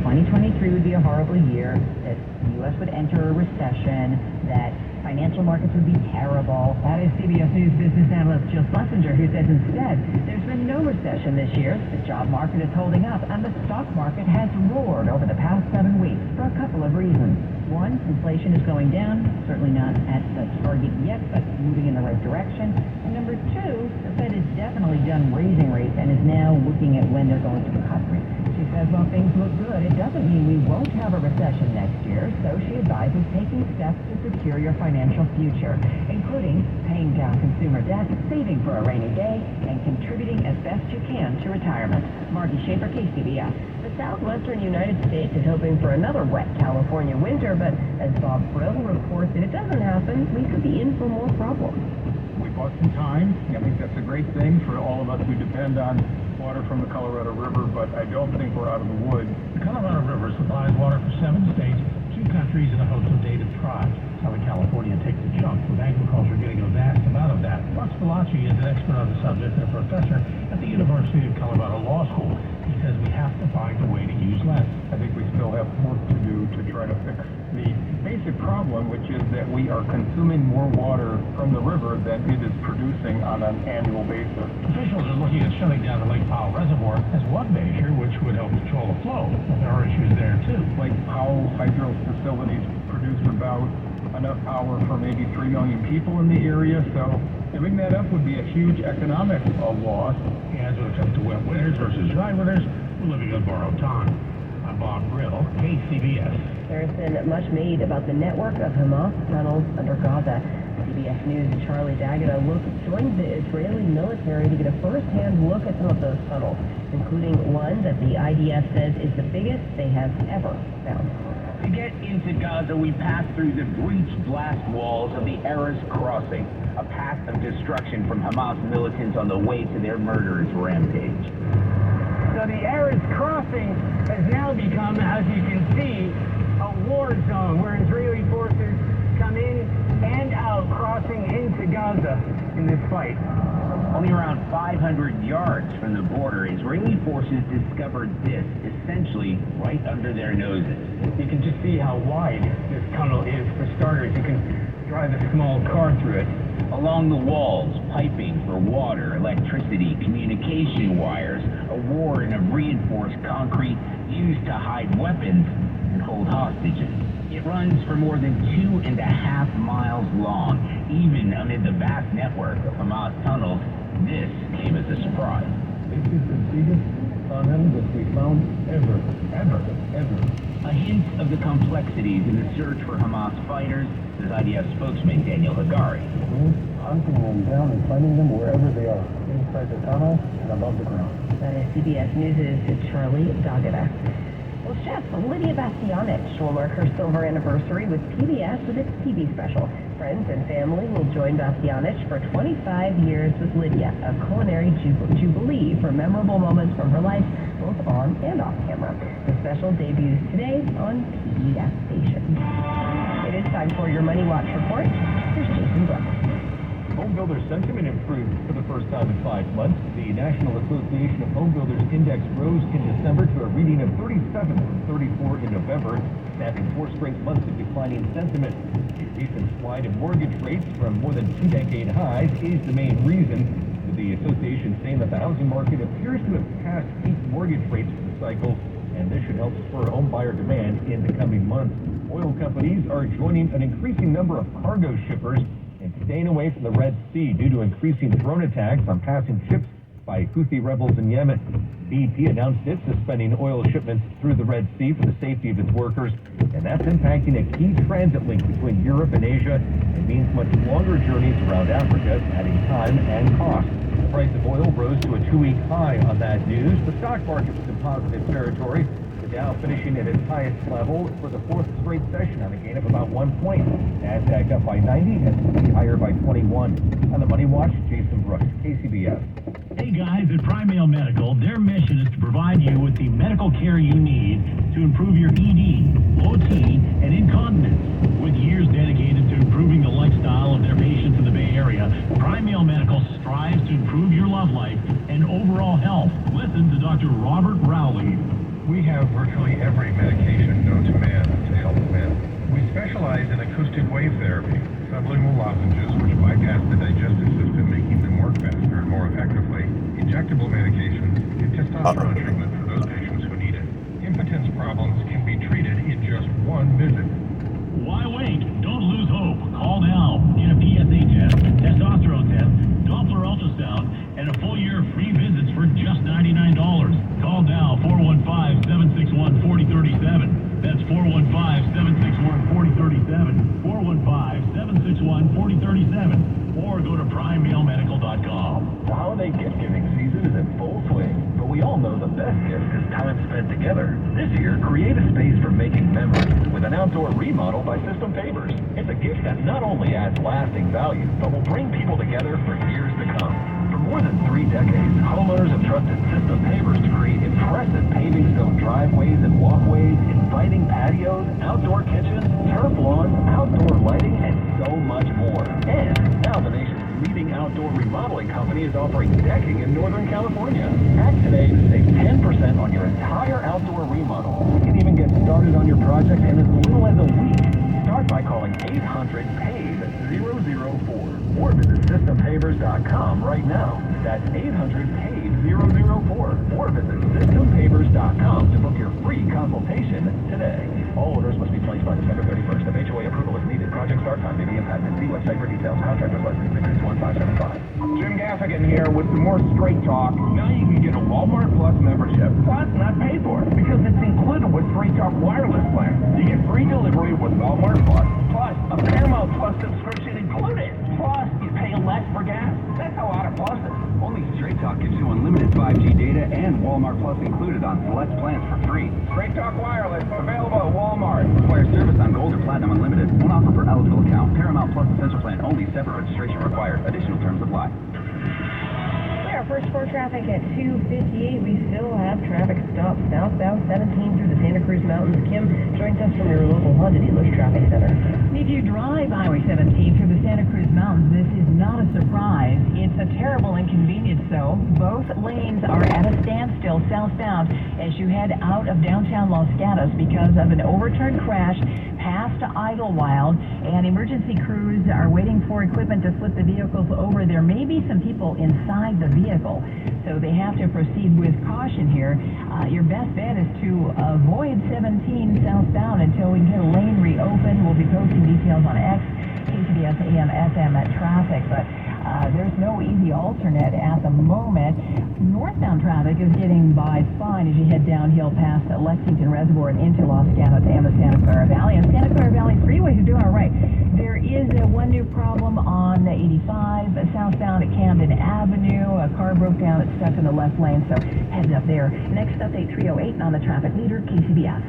2023 would be a horrible year, that the U.S. would enter a recession, that financial markets would be terrible. That is CBS News business analyst Jill Schlesinger, who says instead, there's been no recession this year, the job market is holding up, and the stock market has roared over the past 7 weeks for a couple of reasons. One, inflation is going down, certainly not at the target yet, but moving in the right direction. And number two, the Fed is definitely done raising rates and is now looking at when they're going to cut rates. She says while things look good, it doesn't mean we won't have a recession next year, so she advises taking steps to secure your financial future, including paying down consumer debt, saving for a rainy day, and contributing as best you can to retirement. Margie Schaefer, KCBS. The southwestern United States is hoping for another wet California winter, but as Bob Brill reports, if it doesn't happen, we could be in for more problems. We bought some time. I think that's a great thing for all of us who depend on water from the Colorado River, but I don't think we're out of the woods. The Colorado River supplies water for 7 states, 2 countries, and a host of native tribes. Southern California takes a chunk, with agriculture getting a vast amount of that. Lux Balachi is an expert on the subject and a professor at the University of Colorado Law School. He says we have to find a way to use less. I think we still have work to do to try to fix the basic problem, which is that we are consuming more water from the river than it is producing on an annual basis. Officials are looking at shutting down the Lake Powell Reservoir as one measure, which would help control the flow. But there are issues there, too. Like Powell hydro facilities produce about enough power for maybe 3 million people in the area, so giving that up would be a huge economic loss. As when it comes to wet winters versus dry winters, we're living on borrowed time. I'm Bob Brill, KCBS. There has been much made about the network of Hamas tunnels under Gaza. CBS News' Charlie D'Agata joined the Israeli military to get a first-hand look at some of those tunnels, including one that the IDF says is the biggest they have ever found. To get into Gaza, we pass through the breached blast walls of the Erez Crossing, a path of destruction from Hamas militants on the way to their murderous rampage. So the Erez Crossing has now become, as you can see, a war zone where Israeli forces come in and out, crossing into Gaza in this fight. Only around 500 yards from the border, Israeli forces discovered this, essentially right under their noses. You can just see how wide this tunnel is. For starters, you can drive a small car through it. Along the walls, piping for water, electricity, communication wires, a warren of reinforced concrete used to hide weapons and hold hostages. It runs for more than 2.5 miles long. Even amid the vast network of Hamas tunnels, this came as a surprise. This is the biggest tunnel that we found ever. A hint of the complexities in the search for Hamas fighters, says IDF spokesman Daniel Hagari. Hunting them down and finding them wherever they are, inside the tunnel and above the ground. That is CBS News' Charlie D'Agata. Well, Chef Lydia Bastianich will mark her silver anniversary with PBS with its TV special. Friends and family will join Bastianich for 25 years with Lydia, a culinary jubilee for memorable moments from her life, both on and off camera. The special debuts today on PBS Station. It is time for your Money Watch report. Here's Jason Brooks. Home builder sentiment improved for the first time in 5 months. The National Association of Home Builders Index rose in December to a reading of 37 from 34 in November, snapping 4 straight months of declining sentiment. A recent slide in mortgage rates from more than 2-decade highs is the main reason, with the association saying that the housing market appears to have passed peak mortgage rates for the cycle, and this should help spur home buyer demand in the coming months. Oil companies are joining an increasing number of cargo shippers and staying away from the Red Sea due to increasing drone attacks on passing ships by Houthi rebels in Yemen. BP announced it's suspending oil shipments through the Red Sea for the safety of its workers, and that's impacting a key transit link between Europe and Asia and means much longer journeys around Africa, adding time and cost. The price of oil rose to a 2-week high on that news. The stock market was in positive territory. The Dow finishing at its highest level for the 4th straight session on a gain of about 1 point. NASDAQ up by 90, S&P higher by 21. On the Money Watch, Jason Brooks, KCBS. Hey guys, at Primeail Medical, their mission is to provide you with the medical care you need to improve your ED, OT, and incontinence. With years dedicated to improving the lifestyle of their patients in the Bay Area, Primeail Medical strives to improve your love life and overall health. Listen to Dr. Robert Rowley. We have virtually every medication known to man to help men. We specialize in acoustic wave therapy, sublingual lozenges which bypass the digestive system, making them work faster and more effectively, injectable medications, and testosterone treatment for those patients who need it. Impotence problems can be treated in just one visit. Why wait? Don't lose hope. Call now. Get a PSA test, testosterone test, Doppler ultrasound, and a full year of free visits for just $99. Call now, 415-761-4037. That's 415-761-4037. 415-761-4037. Or go to primemailmedical.com. The holiday gift-giving season is in full swing, but we all know the best gift is time spent together. This year, create a space for making memories with an outdoor remodel by System Pavers. It's a gift that not only adds lasting value, but will bring people together for years to come. For more than 3 decades, homeowners have trusted System Pavers to create impressive paving stone driveways and walkways, inviting patios, outdoor kitchens, turf lawns, outdoor lighting, and so much more. And now the nation's leading outdoor remodeling company is offering decking in Northern California. Act today to save 10% on your entire outdoor remodel. You can even get started on your project in as little as a week. Start by calling 800-PAVE-004 or visit SystemPavers.com right now. That's 800-PAVE-004 or visit SystemPavers.com to book your free consultation today. All orders must be placed by December 31st. If HOA approval is needed, project start time may be impacted. See website for details. Contractor's license 661-575. Jim Gaffigan here with some more straight talk. Now you can get a Walmart Plus membership. Plus, not paid for, because it's included with Straight Talk wireless plan. You get free delivery with Walmart Plus. Plus, a Paramount Plus subscription included. Plus, you pay less for gas. That's a lot of pluses. Only Straight Talk gives you unlimited 5G data and Walmart Plus included on select plans for free. Straight Talk wireless available at Walmart. Requires service on Gold or Platinum Unlimited. One offer per eligible account. Paramount Plus Essential Plan only. Separate registration required. Additional terms apply. First for traffic at 2:58. We still have traffic stops southbound 17 through the Santa Cruz Mountains. Kim joins us from your local Honda dealer's traffic center. If you drive Highway 17 through the Santa Cruz Mountains, this is not a surprise. It's a terrible inconvenience, though. Both lanes are at a standstill southbound as you head out of downtown Los Gatos because of an overturned crash past Idlewild, and emergency crews are waiting for equipment to flip the vehicles over. There may be some people inside the vehicle, so they have to proceed with caution here. Your best bet is to avoid 17 southbound until we can get a lane reopened. We'll be posting details on X, KCBS AM FM at traffic, but there's no easy alternate at the moment. Northbound traffic is getting by fine as you head downhill past Lexington Reservoir and into Los Gatos and the Santa Clara Valley. And Santa Clara Valley freeways are doing all right. There is one new problem on 85 southbound at Camden Avenue. A car broke down. It's stuck in the left lane, so heads up there. Next update 308 on the traffic leader, KCBS.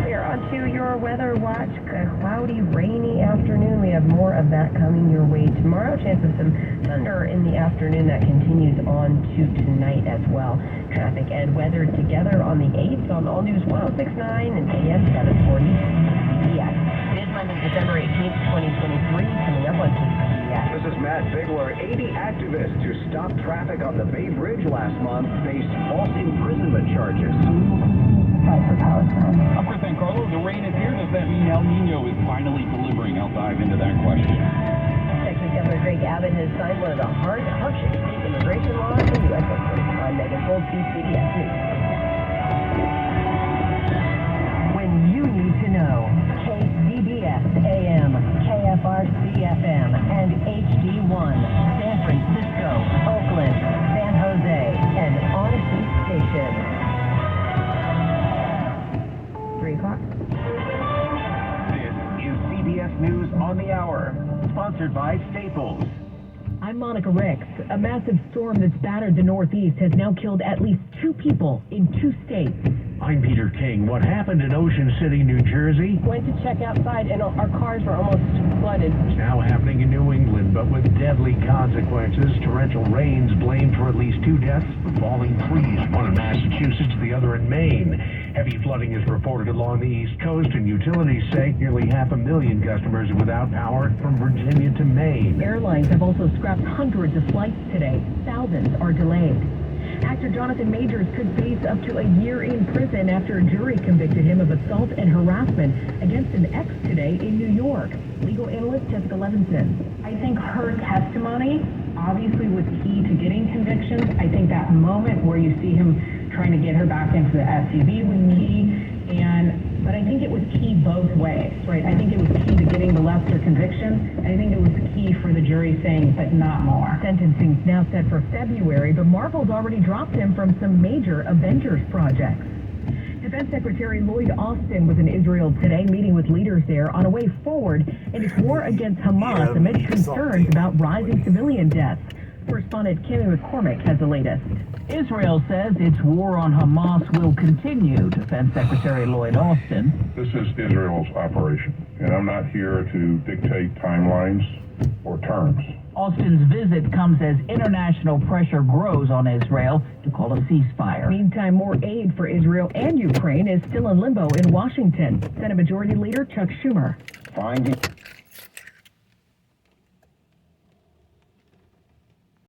We are on to your weather watch. A cloudy, rainy afternoon. We have more of that coming your way tomorrow. Chance of some thunder in the afternoon that continues on to tonight as well. Traffic and weather together on the 8th on All News 106.9 and AM 740 KCBS. It is Monday, December 18th, 2023. Coming up on KCBS. This is Matt Bigler. 80 activists who stopped traffic on the Bay Bridge last month faced false imprisonment charges. I'm Chris Carlo. The rain is here. Does that mean El Nino is finally delivering? I'll dive into that question. Texas Governor Greg Abbott has signed one of the harshest state immigration laws in U.S. history. I'm Megan Gold, CBS News. When you need to know, KCBS AM, KFRC FM, and HD1, San Francisco, Oakland, San Jose, and Odyssey Station. 3 o'clock. This is CBS News on the Hour, sponsored by Staples. I'm Monica Ricks. A massive storm that's battered the Northeast has now killed at least 2 people in 2 states. I'm Peter King. What happened in Ocean City, New Jersey? Went to check outside and our cars were almost flooded. It's now happening in New England, but with deadly consequences. Torrential rains blamed for at least 2 deaths from falling trees, one in Massachusetts, the other in Maine. Heavy flooding is reported along the East Coast, and utilities say nearly 500,000 customers are without power from Virginia to Maine. Airlines have also scrapped hundreds of flights today. Thousands are delayed. Actor Jonathan Majors could face up to a year in prison after a jury convicted him of assault and harassment against an ex today in New York. Legal analyst Jessica Levinson. I think her testimony obviously was key to getting convictions. I think that moment where you see him trying to get her back into the SUV was key. But I think it was key both ways, right? I think it was key to getting the Lester conviction, and I think it was key for the jury saying, but not more. Sentencing's now set for February, but Marvel's already dropped him from some major Avengers projects. Defense Secretary Lloyd Austin was in Israel today, meeting with leaders there on a way forward in its war against Hamas amid concerns about rising civilian deaths. Correspondent Kimmy McCormick has the latest. Israel says its war on Hamas will continue, Defense Secretary Lloyd Austin. This is Israel's operation, and I'm not here to dictate timelines or terms. Austin's visit comes as international pressure grows on Israel to call a ceasefire. Meantime, more aid for Israel and Ukraine is still in limbo in Washington. Senate Majority Leader Chuck Schumer. Finding